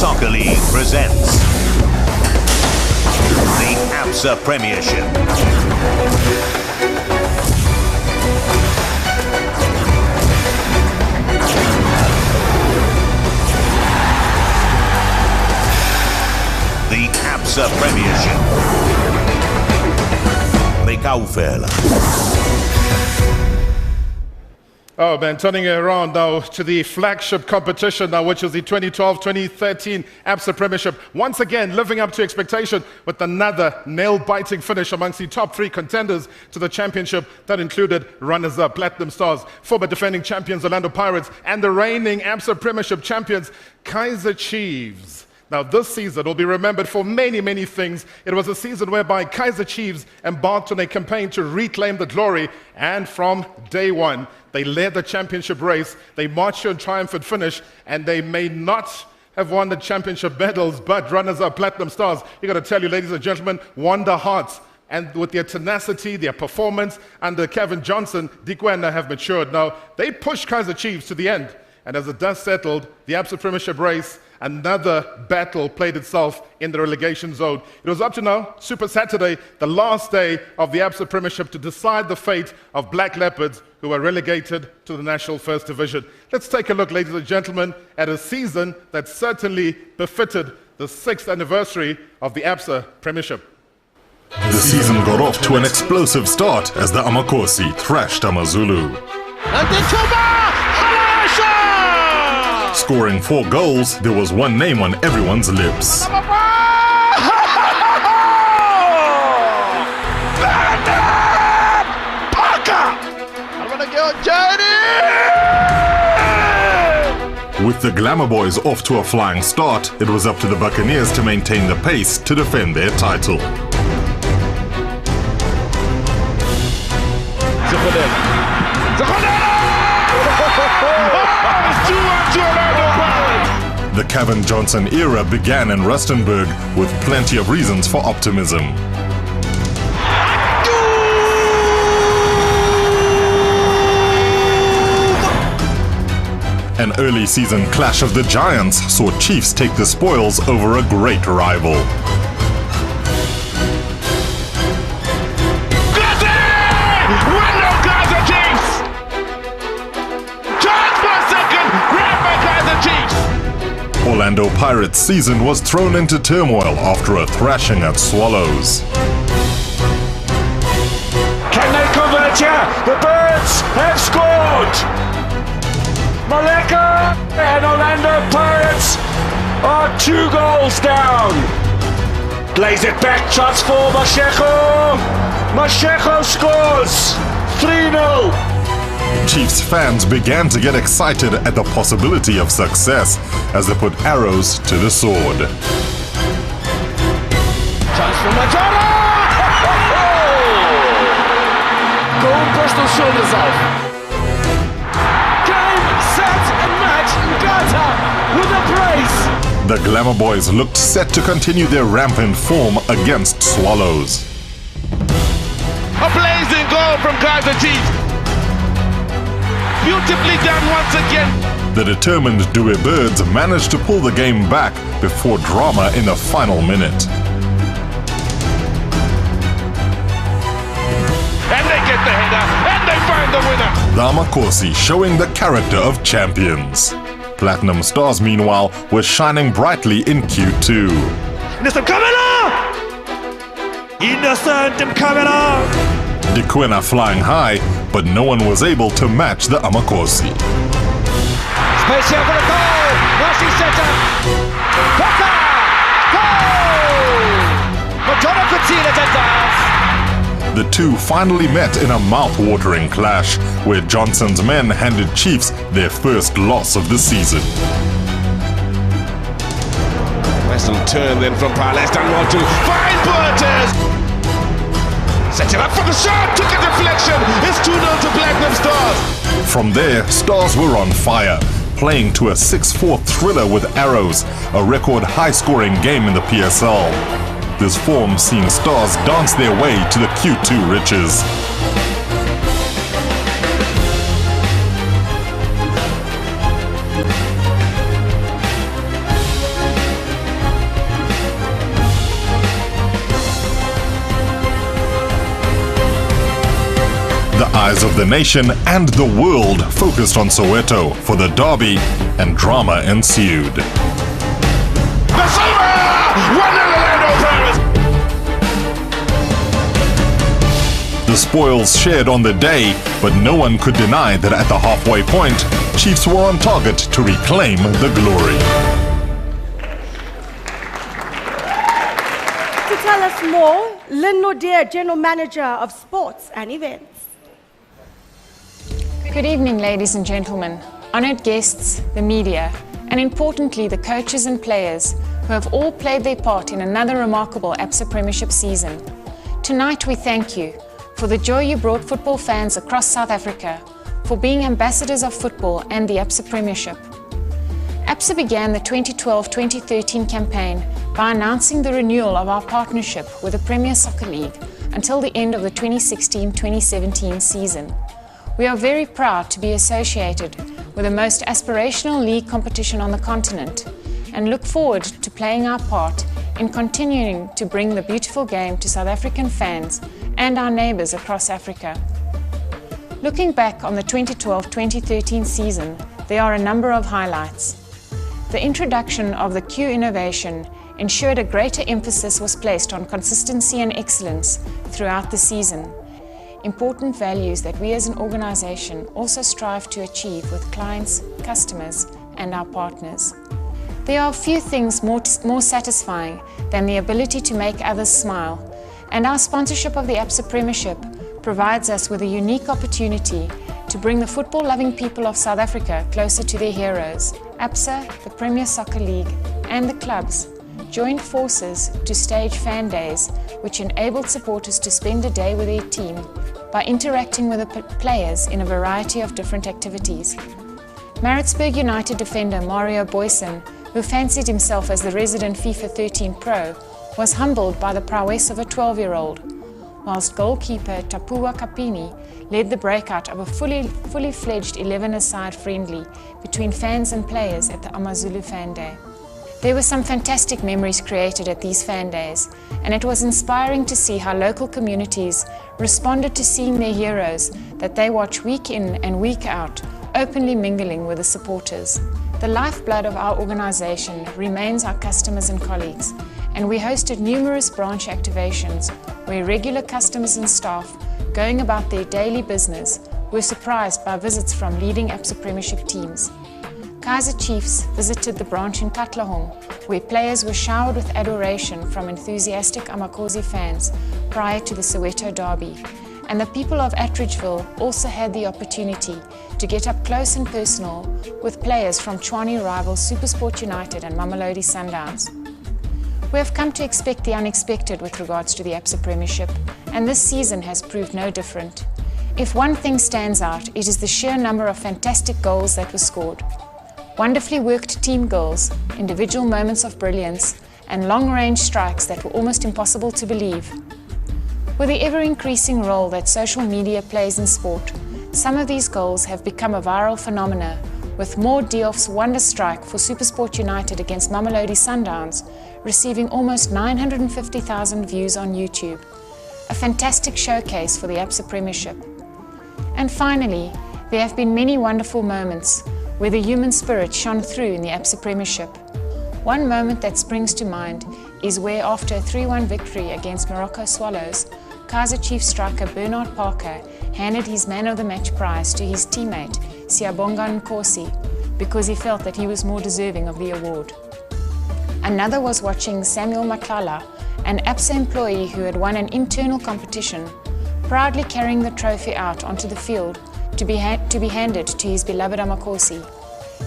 Soccer League presents the ABSA Premiership. The ABSA Premiership. Mekaufela. Oh man, turning it around now to the flagship competition now, which is the 2012-2013 ABSA Premiership. Once again, living up to expectation with another nail-biting finish amongst the top three contenders to the championship that included runners-up Platinum Stars, former defending champions Orlando Pirates, and the reigning ABSA Premiership champions Kaizer Chiefs. Now, this season will be remembered for many, many things. It was a season whereby Kaizer Chiefs embarked on a campaign to reclaim the glory, and from day one, they led the championship race. They marched to a triumphant finish, and they may not have won the championship medals, but runners-up Platinum Stars, you got to tell you, ladies and gentlemen, won the hearts. And with their tenacity, their performance under Kevin Johnson, Dikwena have matured. Now, they pushed Kaizer Chiefs to the end. And as the dust settled, the ABSA Premiership race, another battle played itself in the relegation zone. It was up to now, Super Saturday, the last day of the ABSA Premiership, to decide the fate of Black Leopards, who were relegated to the National First Division. Let's take a look, ladies and gentlemen, at a season that certainly befitted the 6th anniversary of the ABSA Premiership. The season got off to an explosive start as the Amakosi thrashed AmaZulu. Scoring 4 goals, there was one name on everyone's lips. With the Glamour Boys off to a flying start, it was up to the Buccaneers to maintain the pace to defend their title. The Kevin Johnson era began in Rustenburg with plenty of reasons for optimism. An early season clash of the Giants saw Chiefs take the spoils over a great rival. Orlando Pirates' season was thrown into turmoil after a thrashing at Swallows. Can they convert here? The Birds have scored! Maleka and Orlando Pirates are 2 goals down. Plays it back, shots for Mashego. Mashego scores 3-0. Chiefs fans began to get excited at the possibility of success as they put arrows to the sword. Chance for Majora! Goal Bristol shoulders off. Game, set and match. Gata with a brace. The Glamour Boys looked set to continue their rampant form against Swallows. A blazing goal from Kaizer Chiefs. Beautifully done once again. The determined Dewey Birds managed to pull the game back before drama in the final minute. And they get the header, and they find the winner. The Amakosi showing the character of champions. Platinum Stars, meanwhile, were shining brightly in Q2. Innocent Kamela! Innocent Kamela! Dikwena flying high, but no one was able to match the Amakosi. Space here for the goal! Rushy setter! Paka! Goal! Madonna could see it at dance. The two finally met in a mouth-watering clash, where Johnson's men handed Chiefs their first loss of the season. Weston turn then from Palace, done well to find Burters. Set it up for the shot, took a deflection. It's 2-0 to Platinum Stars. From there, Stars were on fire, playing to a 6-4 thriller with arrows, a record high-scoring game in the PSL. This form seeing Stars dance their way to the Q2 riches. eyes of the nation and the world focused on Soweto for the derby, and drama ensued. The silver! 1-0 Orlando Pirates! The spoils shared on the day, but no one could deny that at the halfway point, Chiefs were on target to reclaim the glory. To tell us more, Lynn Nordier, General Manager of Sports and Events. Good evening, ladies and gentlemen, honoured guests, the media, and importantly the coaches and players who have all played their part in another remarkable ABSA Premiership season. Tonight we thank you for the joy you brought football fans across South Africa, for being ambassadors of football and the ABSA Premiership. ABSA began the 2012-2013 campaign by announcing the renewal of our partnership with the Premier Soccer League until the end of the 2016-2017 season. We are very proud to be associated with the most aspirational league competition on the continent and look forward to playing our part in continuing to bring the beautiful game to South African fans and our neighbours across Africa. Looking back on the 2012-2013 season, there are a number of highlights. The introduction of the Q innovation ensured a greater emphasis was placed on consistency and excellence throughout the season. Important values that we as an organisation also strive to achieve with clients, customers and our partners. There are few things more satisfying than the ability to make others smile, and our sponsorship of the ABSA Premiership provides us with a unique opportunity to bring the football-loving people of South Africa closer to their heroes. ABSA, the Premier Soccer League and the clubs joined forces to stage fan days, which enabled supporters to spend a day with their team by interacting with the players in a variety of different activities. Maritzburg United defender Mario Boysen, who fancied himself as the resident FIFA 13 Pro, was humbled by the prowess of a 12-year-old, whilst goalkeeper Tapua Kapini led the breakout of a fully fledged 11-a-side friendly between fans and players at the AmaZulu Fan Day. There were some fantastic memories created at these fan days, and it was inspiring to see how local communities responded to seeing their heroes that they watch week in and week out, openly mingling with the supporters. The lifeblood of our organisation remains our customers and colleagues, and we hosted numerous branch activations where regular customers and staff, going about their daily business, were surprised by visits from leading ABSA Premiership teams. Kaizer Chiefs visited the branch in Katlehong, where players were showered with adoration from enthusiastic Amakhosi fans prior to the Soweto derby, and the people of Attridgeville also had the opportunity to get up close and personal with players from Tshwane rivals SuperSport United and Mamelodi Sundowns. We have come to expect the unexpected with regards to the ABSA Premiership, and this season has proved no different. If one thing stands out, it is the sheer number of fantastic goals that were scored. Wonderfully worked team goals, individual moments of brilliance, and long-range strikes that were almost impossible to believe. With the ever-increasing role that social media plays in sport, some of these goals have become a viral phenomena, with Mo Diouf's wonder strike for SuperSport United against Mamelodi Sundowns receiving almost 950,000 views on YouTube. A fantastic showcase for the ABSA Premiership. And finally, there have been many wonderful moments where the human spirit shone through in the ABSA Premiership. One moment that springs to mind is where, after a 3-1 victory against Morocco Swallows, Kaizer Chiefs striker Bernard Parker handed his Man of the Match prize to his teammate Siyabonga Nkosi because he felt that he was more deserving of the award. Another was watching Samuel Matlala, an ABSA employee who had won an internal competition, proudly carrying the trophy out onto the field to be handed to his beloved Amakhosi.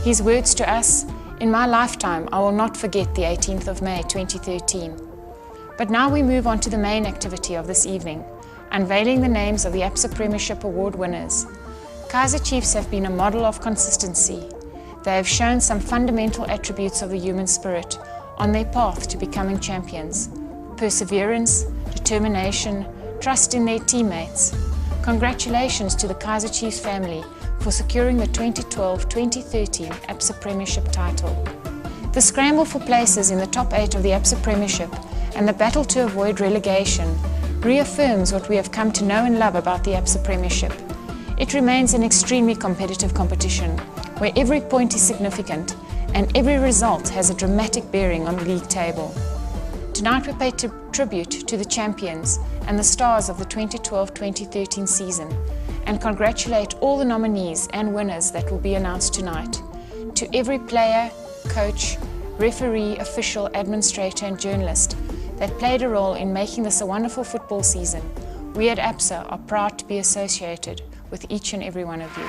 His words to us, "In my lifetime, I will not forget the 18th of May 2013. But now we move on to the main activity of this evening, unveiling the names of the ABSA Premiership Award winners. Kaizer Chiefs have been a model of consistency. They have shown some fundamental attributes of the human spirit on their path to becoming champions: perseverance, determination, trust in their teammates. Congratulations to the Kaizer Chiefs family for securing the 2012-2013 ABSA Premiership title. The scramble for places in the top 8 of the ABSA Premiership and the battle to avoid relegation reaffirms what we have come to know and love about the ABSA Premiership. It remains an extremely competitive competition where every point is significant and every result has a dramatic bearing on the league table. Tonight we pay tribute to the champions and the stars of the 2012-2013 season and congratulate all the nominees and winners that will be announced tonight. To every player, coach, referee, official, administrator and journalist that played a role in making this a wonderful football season, we at ABSA are proud to be associated with each and every one of you.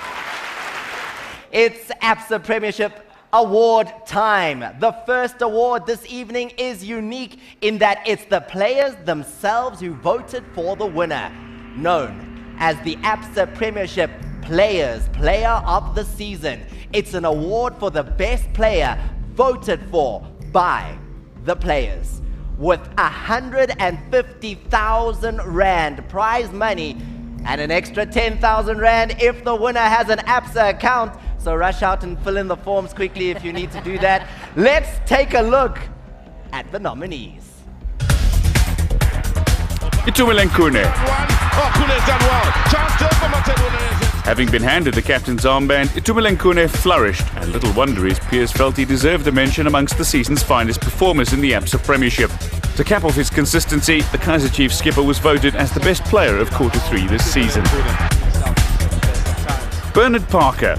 It's ABSA Premiership Award time. The first award this evening is unique in that it's the players themselves who voted for the winner, known as the ABSA Premiership Players Player of the Season. It's an award for the best player voted for by the players, with 150,000 Rand prize money and an extra 10,000 Rand if the winner has an ABSA account. So rush out and fill in the forms quickly if you need to do that. Let's take a look at the nominees. Itumeleng Khune. Having been handed the captain's armband, Itumeleng Khune flourished, and little wonder his peers felt he deserved a mention amongst the season's finest performers in the ABSA Premiership. To cap off his consistency, the Kaizer Chiefs skipper was voted as the best player of Quarter 3 this season. Bernard Parker.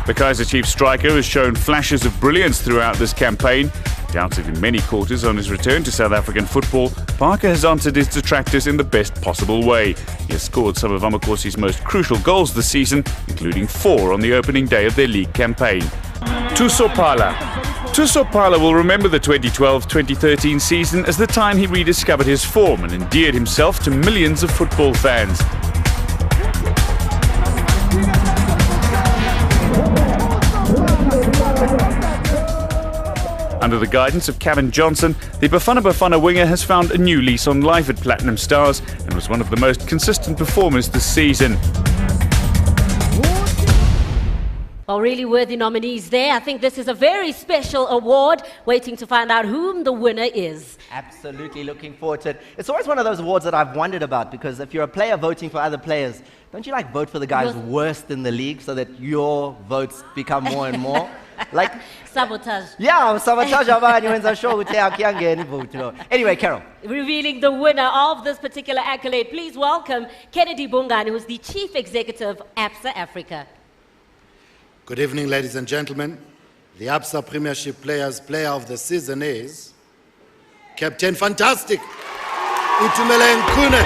The Kaizer Chiefs striker has shown flashes of brilliance throughout this campaign. Doubted in many quarters on his return to South African football, Parker has answered his detractors in the best possible way. He has scored some of Amakosi's most crucial goals this season, including 4 on the opening day of their league campaign. Thuso Phala. Thuso Phala will remember the 2012-2013 season as the time he rediscovered his form and endeared himself to millions of football fans. Under the guidance of Kevin Johnson, the Bafana Bafana winger has found a new lease on life at Platinum Stars and was one of the most consistent performers this season. Well, really worthy nominees there. I think this is a very special award, waiting to find out whom the winner is. Absolutely looking forward to it. It's always one of those awards that I've wondered about, because if you're a player voting for other players, don't you like vote for the guys worst in the league so that your votes become more and more? Like sabotage. Yeah, sabotage. Anyway, Carol. Revealing the winner of this particular accolade, please welcome Kennedy Bungani, who's the Chief Executive of ABSA Africa. Good evening, ladies and gentlemen. The ABSA Premiership Players Player of the Season is Captain Fantastic, Itumeleng Khune.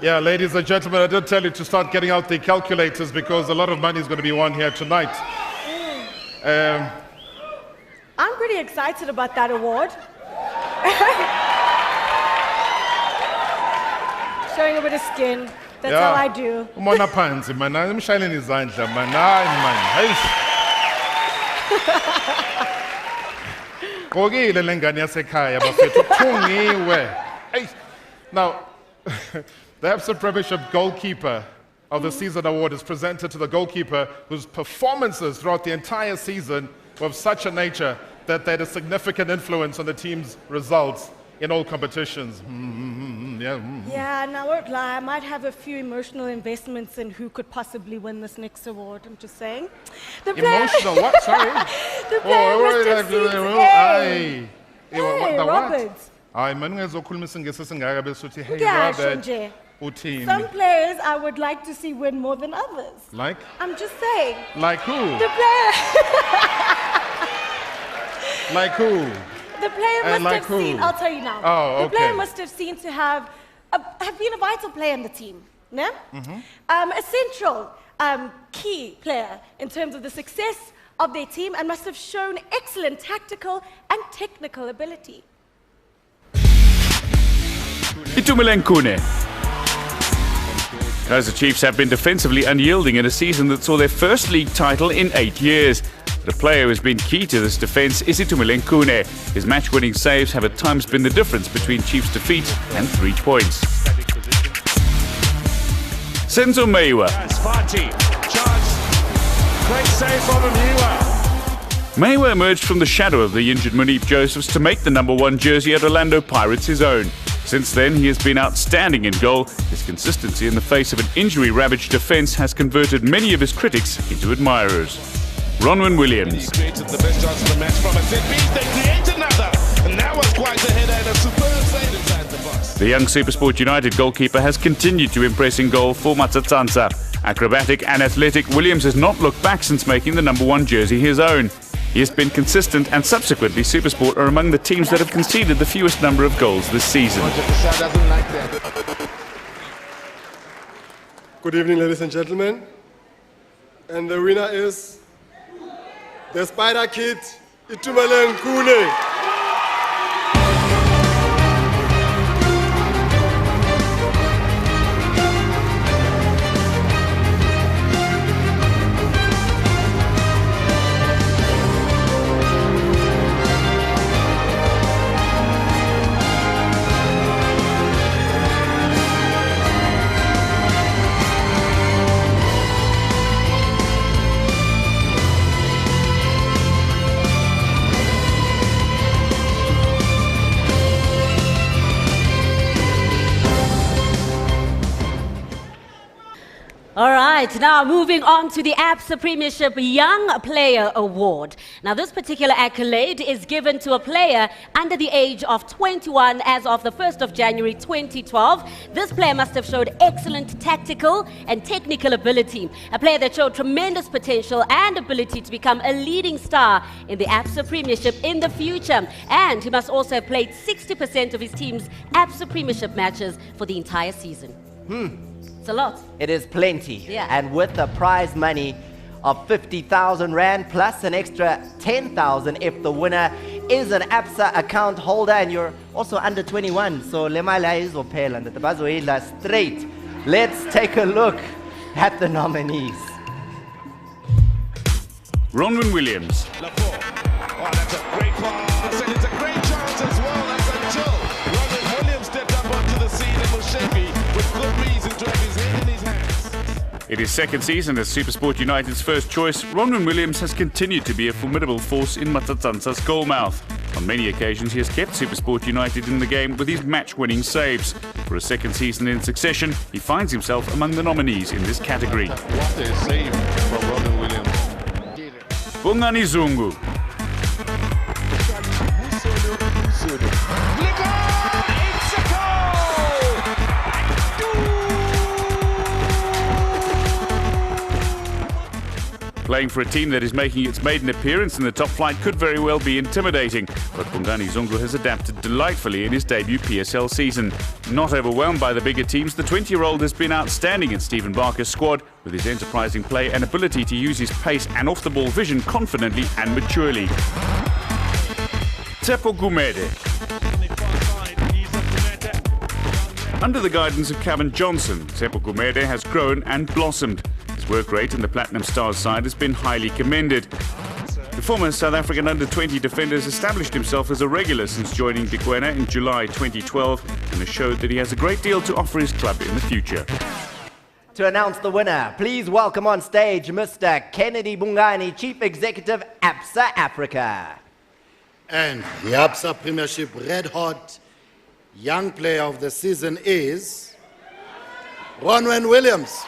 Yeah, ladies and gentlemen, I did tell you to start getting out the calculators because a lot of money is going to be won here tonight. I'm pretty excited about that award. Showing a bit of skin. That's how I do. Umona phansi man, I'm shining izandla man. Hayi man. Kokile lengane yasekhaya bafethu kuthungiwe. Hey. Now the ABSA Premiership Goalkeeper of the Season Award is presented to the goalkeeper whose performances throughout the entire season were of such a nature that they had a significant influence on the team's results in all competitions. Yeah, and I won't lie, I might have a few emotional investments in who could possibly win this next award, I'm just saying. Emotional? What? Sorry? The player must have seen the Robert. Hayi man ngezokhuluma isingisi singaka bese uthi hey Kuyasho Robert nje. uthini. Some players I would like to see win more than others. Like? I'm just saying. Like who? The player. Like who? The player must have seen, I'll tell you now. Oh, the okay. player must have been a vital player in the team. No? A central key player in terms of the success of their team and must have shown excellent tactical and technical ability. Itumeleng Khune. Kaizer Chiefs have been defensively unyielding in a season that saw their first league title in 8 years. But a player who has been key to this defence is Itumeleng Khune. His match-winning saves have at times been the difference between Chiefs' defeat and 3 points. Senzo Meiwa. Great save from Meiwa. Meiwa emerged from the shadow of the injured Munif Josephs to make the number 1 jersey at Orlando Pirates his own. Since then, he has been outstanding in goal. His consistency in the face of an injury-ravaged defence has converted many of his critics into admirers. Ronwen Williams. He created the best chance of the match from a set piece. They create another, and that was quite a header and a superb save inside the box. The young SuperSport United goalkeeper has continued to impress in goal for Matsatsantsa. Acrobatic and athletic, Williams has not looked back since making the number 1 jersey his own. He has been consistent, and subsequently SuperSport are among the teams that have conceded the fewest number of goals this season. Good evening, ladies and gentlemen. And the winner is the Spider Kid, Itumeleng Khune. All right, now moving on to the ABSA Premiership Young Player Award. Now, this particular accolade is given to a player under the age of 21 as of the 1st of January 2012. This player must have showed excellent tactical and technical ability, a player that showed tremendous potential and ability to become a leading star in the ABSA Premiership in the future. And he must also have played 60% of his team's ABSA Premiership matches for the entire season. It's a lot. It is plenty. Yeah. And with the prize money of 50,000 Rand plus an extra 10,000 if the winner is an ABSA account holder and you're also under 21. So straight. Let's take a look at the nominees. Ronwen Williams. Oh, that's a great pass, and it's a great chance as well. That's until Ronwen Williams stepped up onto the scene and Moshepi with good reason to have his head in his hands. In his second season as SuperSport United's first choice, Ronwen Williams has continued to be a formidable force in Matsatsantsa's goalmouth. On many occasions, he has kept SuperSport United in the game with his match-winning saves. For a second season in succession, he finds himself among the nominees in this category. What a save from Ronwen Williams. Bongani Zungu. Playing for a team that is making its maiden appearance in the top flight could very well be intimidating, but Bongani Zungu has adapted delightfully in his debut PSL season. Not overwhelmed by the bigger teams, the 20-year-old has been outstanding in Stephen Barker's squad with his enterprising play and ability to use his pace and off-the-ball vision confidently and maturely. Tsepo Gumede. Under the guidance of Kevin Johnson, Tsepo Gumede has grown and blossomed. His work rate in the Platinum Stars side has been highly commended. The former South African under-20 defender has established himself as a regular since joining Dikwena in July 2012 and has showed that he has a great deal to offer his club in the future. To announce the winner, please welcome on stage Mr. Kennedy Bongani, Chief Executive, ABSA Africa. And the ABSA Premiership Red Hot Young Player of the Season is Ronwen Williams.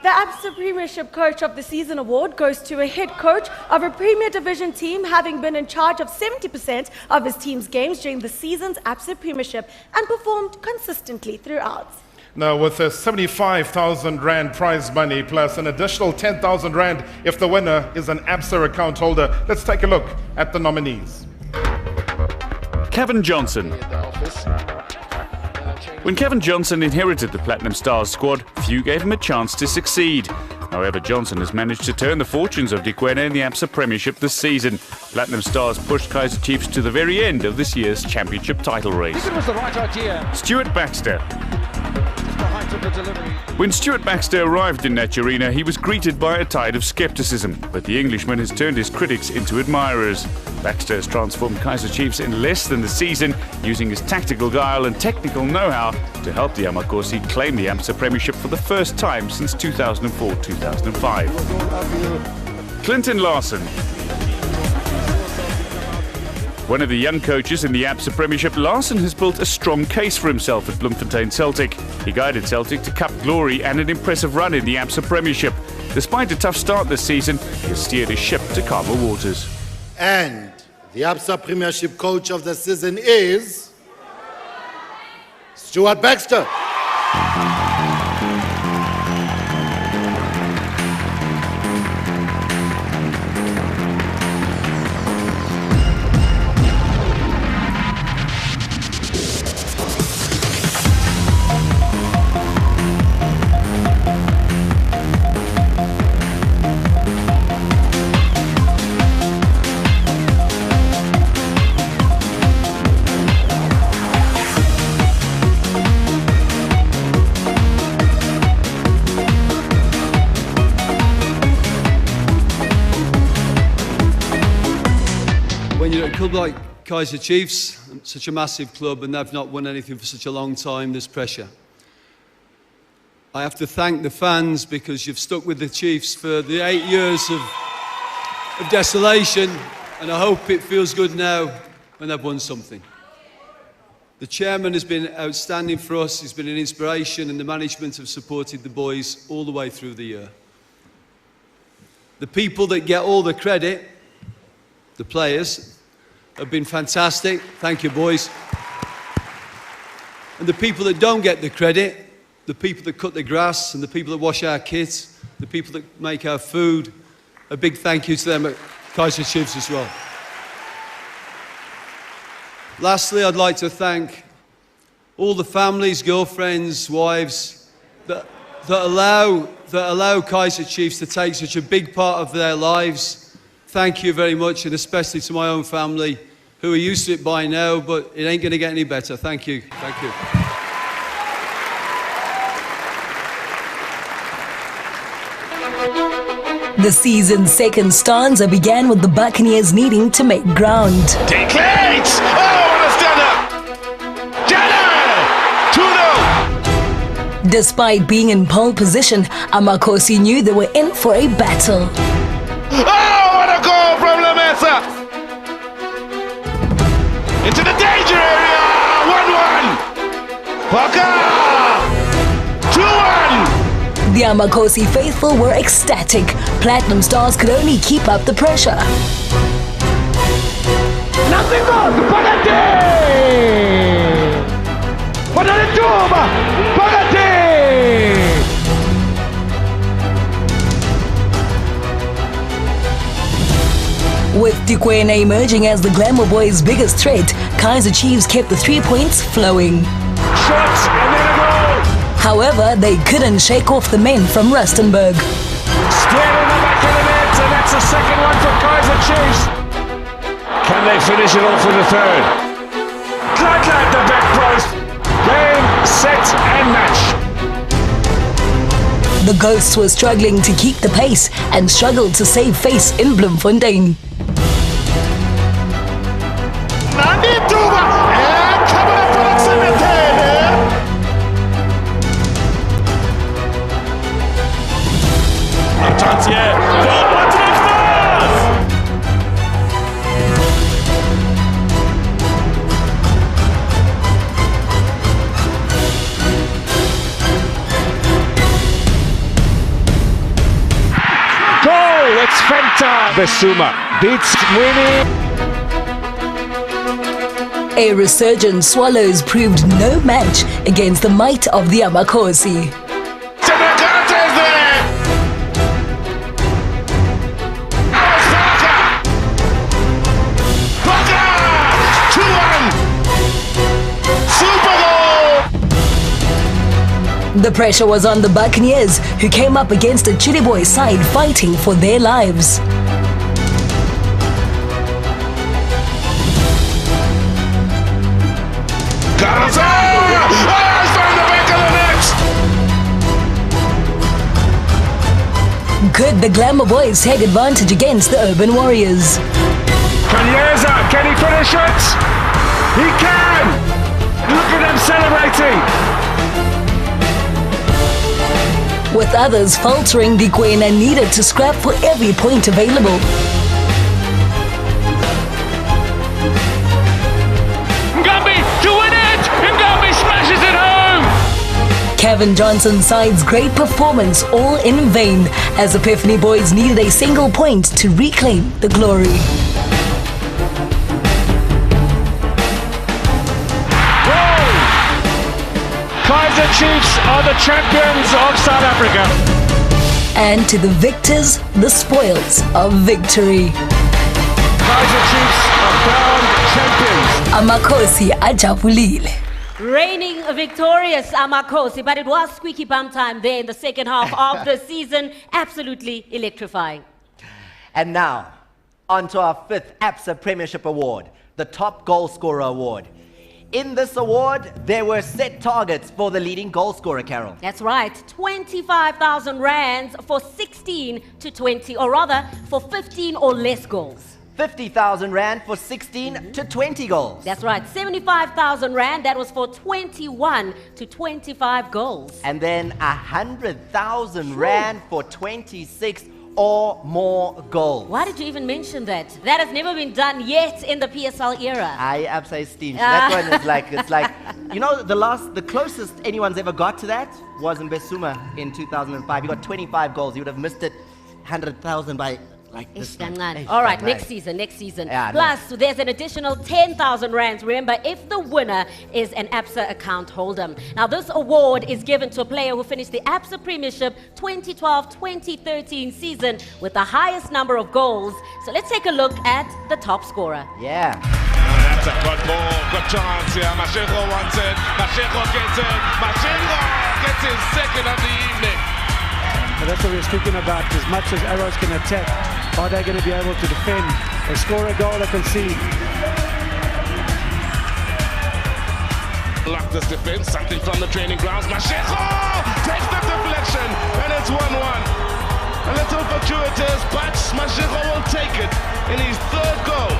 The ABSA Premiership Coach of the Season award goes to a head coach of a Premier Division team having been in charge of 70% of his team's games during the season's ABSA Premiership and performed consistently throughout. Now, with a 75,000 Rand prize money plus an additional 10,000 Rand if the winner is an ABSA account holder, let's take a look at the nominees. Kevin Johnson. When Kevin Johnson inherited the Platinum Stars squad, few gave him a chance to succeed. However, Johnson has managed to turn the fortunes of Dikwena in the ABSA Premiership this season. Platinum Stars pushed Kaizer Chiefs to the very end of this year's championship title race. I think it was the right idea. Stuart Baxter. When Stuart Baxter arrived in Naturena, he was greeted by a tide of scepticism, but the Englishman has turned his critics into admirers. Baxter has transformed Kaizer Chiefs in less than the season, using his tactical guile and technical know-how to help the Amakosi claim the ABSA Premiership for the first time since 2004-2005. Clinton Larson. One of the young coaches in the ABSA Premiership, Larson has built a strong case for himself at Bloemfontein Celtic. He guided Celtic to cup glory and an impressive run in the ABSA Premiership. Despite a tough start this season, he has steered his ship to calmer waters. And the ABSA Premiership Coach of the season is Stuart Baxter. When you're at a club like Kaizer Chiefs, such a massive club, and they've not won anything for such a long time, there's pressure. I have to thank the fans because you've stuck with the Chiefs for the 8 years of desolation, and I hope it feels good now when they've won something. The chairman has been outstanding for us, he's been an inspiration, and the management have supported the boys all the way through the year. The people that get all the credit, the players, have been fantastic. Thank you, boys. And the people that don't get the credit, the people that cut the grass and the people that wash our kits, the people that make our food, a big thank you to them at Kaizer Chiefs as well. Lastly, I'd like to thank all the families, girlfriends, wives that allow Kaizer Chiefs to take such a big part of their lives. Thank you very much, and especially to my own family, who are used to it by now, but it ain't going to get any better. Thank you. Thank you. The season's second stanza began with the Buccaneers needing to make ground. Take legs! Oh, what a stunner! Jenner! 2-0! Despite being in pole position, Amakosi knew they were in for a battle. Oh, what a goal from Lamesa! Into the danger area! 1-1! Parker! 2-1! The Amakosi faithful were ecstatic. Platinum Stars could only keep up the pressure. Nothing more! Pagate! Pagate! With Dikwena emerging as the Glamour Boys' biggest threat, Kaizer Chiefs kept the 3 points flowing. Shots and then a goal! However, they couldn't shake off the men from Rustenburg. Square in the back of the net, and that's the second one for Kaizer Chiefs. Can they finish it off with a third? Clyde at the back post. Game, set and match. The Ghosts were struggling to keep the pace and struggled to save face in Bloemfontein. Victor Besuma beats Mwini. A resurgent Swallows proved no match against the might of the Amakhosi. The pressure was on the Buccaneers, who came up against a Chile Boy side fighting for their lives. Could the Glamour Boys take advantage against the Urban Warriors? Kanyeza, can he finish it? He can! Look at them celebrating! With others faltering, Dikwena needed to scrap for every point available. Ngambi to win it! Ngambi smashes it home! Kevin Johnson's side's great performance all in vain, as Epiphany Boys needed a single point to reclaim the glory. Kaizer Chiefs are the champions of South Africa. And to the victors, the spoils of victory. Kaizer Chiefs are crowned champions. Amakhosi ajabulile. Reigning victorious Amakhosi, but it was squeaky bum time there in the second half of the season. Absolutely electrifying. And now, on to our 5th ABSA Premiership Award, the Top Goal Scorer Award. In this award, there were set targets for the leading goal scorer, Carol. That's right, 25,000 rands for 16 to 20, or rather, for 15 or less goals. 50,000 rand for 16 to 20 goals. That's right, 75,000 rand, that was for 21 to 25 goals. And then 100,000 rand for 26 or more goals. Why did you even mention that? That has never been done yet in the PSL era. I ABSA steam. That one is like, it's like, you know, the closest anyone's ever got to that was in Besuma in 2005. He got 25 goals. He would have missed it 100,000 by like this. All right, next season. Yeah, Plus, there's an additional 10,000 rands, remember, if the winner is an ABSA account holder. Now, this award is given to a player who finished the ABSA Premiership 2012-2013 season with the highest number of goals. So let's take a look at the top scorer. Yeah. That's a good ball, good chance here. Mashego wants it. Mashego gets it. Mashego gets his second of the evening. But that's what we're speaking about. As much as Arrows can attack, are they going to be able to defend? They score a goal, they concede. Lock this defense, something from the training grounds. Mashego takes the deflection, and it's 1-1. A little fortuitous, but Mashego will take it in his 3rd goal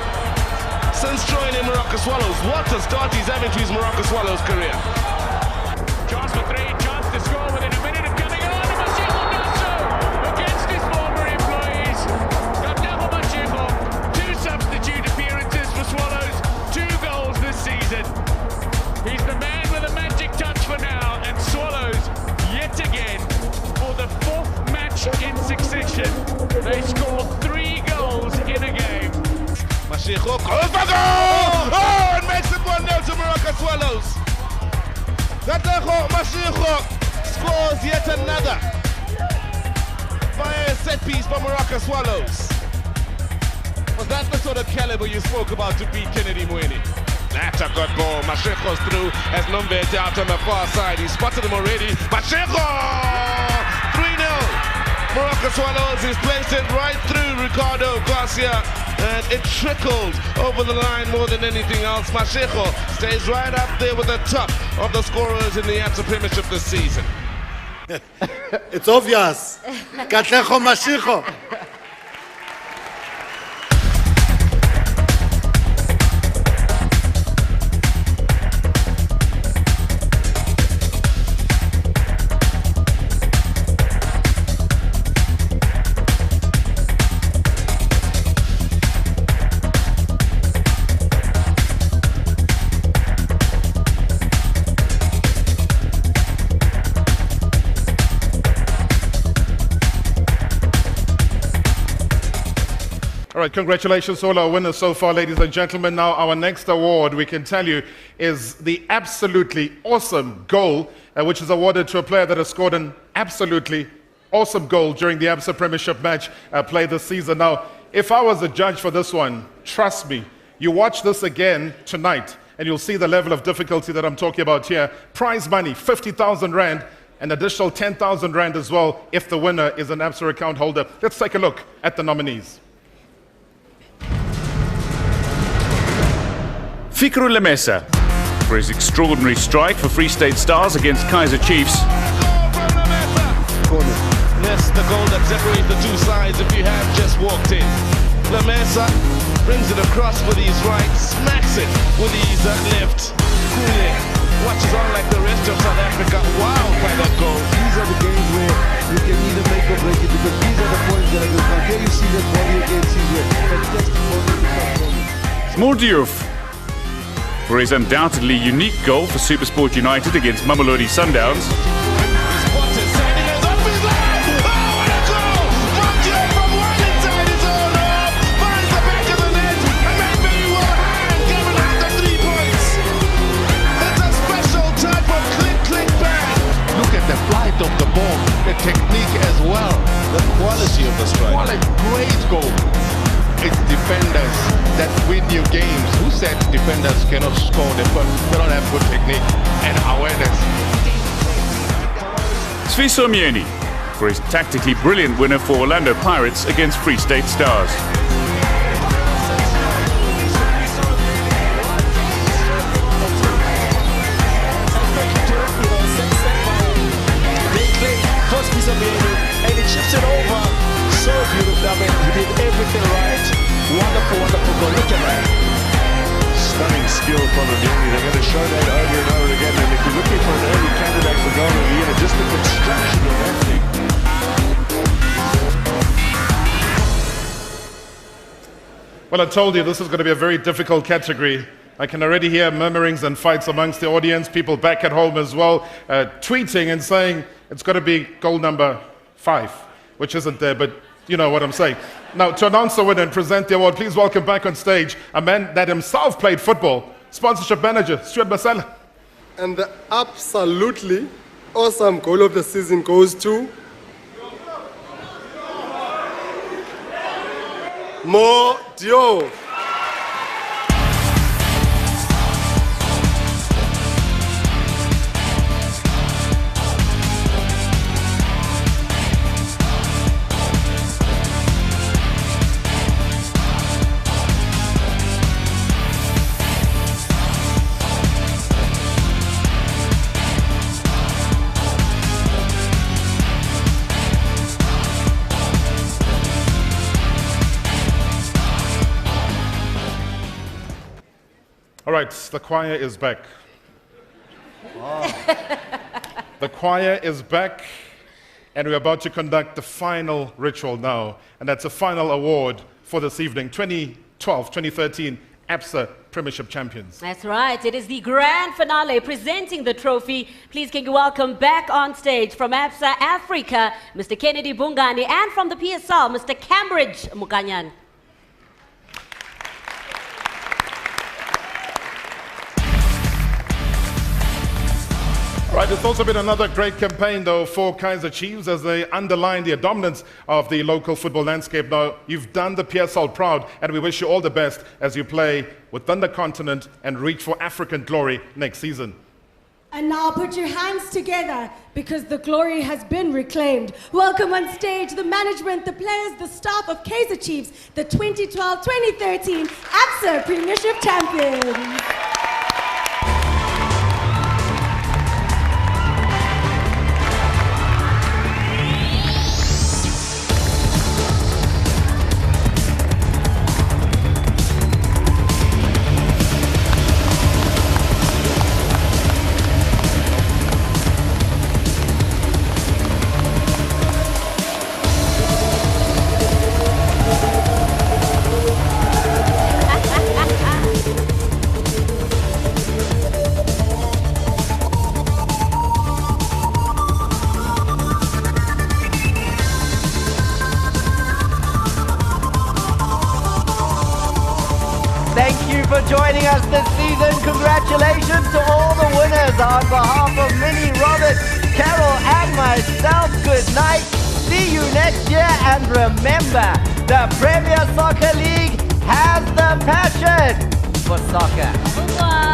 since joining Morocco Swallows. What a start he's having to his Morocco Swallows career. Chance for 3, chance to score within a minute of coming on. Mashego does so against his former employees. Gabdabo Mashego, 2 substitute appearances for Swallows, 2 goals this season. He's the man with a magic touch for now, and Swallows, yet again, for the 4th match in succession, they score 3 goals in a game. Mashego goes for goal! Oh, and makes it 1-0 to Morocco Swallows. Mashego scores yet another via a set piece for Morocco Swallows. Was that the sort of caliber you spoke about to beat Kennedy Mwini? That's a good ball. Mashego's through as Nombe out on the far side. He spotted him already. Mashego! 3-0. Morocco Swallows has placed it right through Ricardo Garcia, and it trickled over the line more than anything else. Mashego stays right up there with the top of the scorers in the ABSA Premiership this season. It's obvious. Katlego Mashego. All right, congratulations to all our winners so far, ladies and gentlemen. Now, our next award, we can tell you, is the absolutely awesome goal, which is awarded to a player that has scored an absolutely awesome goal during the ABSA Premiership match played this season. Now, if I was a judge for this one, trust me, you watch this again tonight, and you'll see the level of difficulty that I'm talking about here. Prize money, 50,000 Rand, an additional 10,000 Rand as well if the winner is an ABSA account holder. Let's take a look at the nominees. Fikru Lemesa for his extraordinary strike for Free State Stars against Kaizer Chiefs. That's the goal that separates the two sides if you have just walked in. Lemesa brings it across with his right, smacks it with his left. Cooling, watches on like the rest of South Africa. Wow, by that goal. These are the games where you can either make or break it, because these are the points that are good. Here you see that body against his way. Fantastic body. Small Diouf for his undoubtedly unique goal for SuperSport United against Mamelodi Sundowns. The flight of the ball, the technique as well, the quality of the strike. What a great goal. It's defenders that win you games. Who said defenders cannot score? They don't have good technique and awareness. Sviso Mieni for his tactically brilliant winner for Orlando Pirates against Free State Stars. And he chips it over so beautiful. I mean, he did everything right. Wonderful, wonderful goal. Look at that. Stunning skill from Mieni. They're going to show that over and over again. And if you're looking for an early candidate for goal of the year, just the construction of that thing. Well, I told you this is going to be a very difficult category. I can already hear murmurings and fights amongst the audience, people back at home as well, tweeting and saying it's got to be goal number 5, which isn't there, but you know what I'm saying. Now, to announce the winner and present the award, please welcome back on stage a man that himself played football, sponsorship manager, Stuart Basela. And the absolutely awesome goal of the season goes to Mo Diouf. All right, the choir is back. The choir is back, and we're about to conduct the final ritual now, and that's a final award for this evening, 2012-2013 ABSA Premiership Champions. That's right. It is the grand finale presenting the trophy. Please can you welcome back on stage from ABSA Africa, Mr. Kennedy Bungani, and from the PSL, Mr. Cambridge Mukanyan. Right, it's also been another great campaign, though, for Kaizer Chiefs as they underline the dominance of the local football landscape. Now, you've done the PSL proud, and we wish you all the best as you play within the continent and reach for African glory next season. And now put your hands together, because the glory has been reclaimed. Welcome on stage the management, the players, the staff of Kaizer Chiefs, the 2012-2013 ABSA Premiership Champions. Thank you for joining us this season. Congratulations to all the winners. On behalf of Minnie, Robert, Carol, and myself, good night. See you next year, and remember, the Premier Soccer League has the passion for soccer.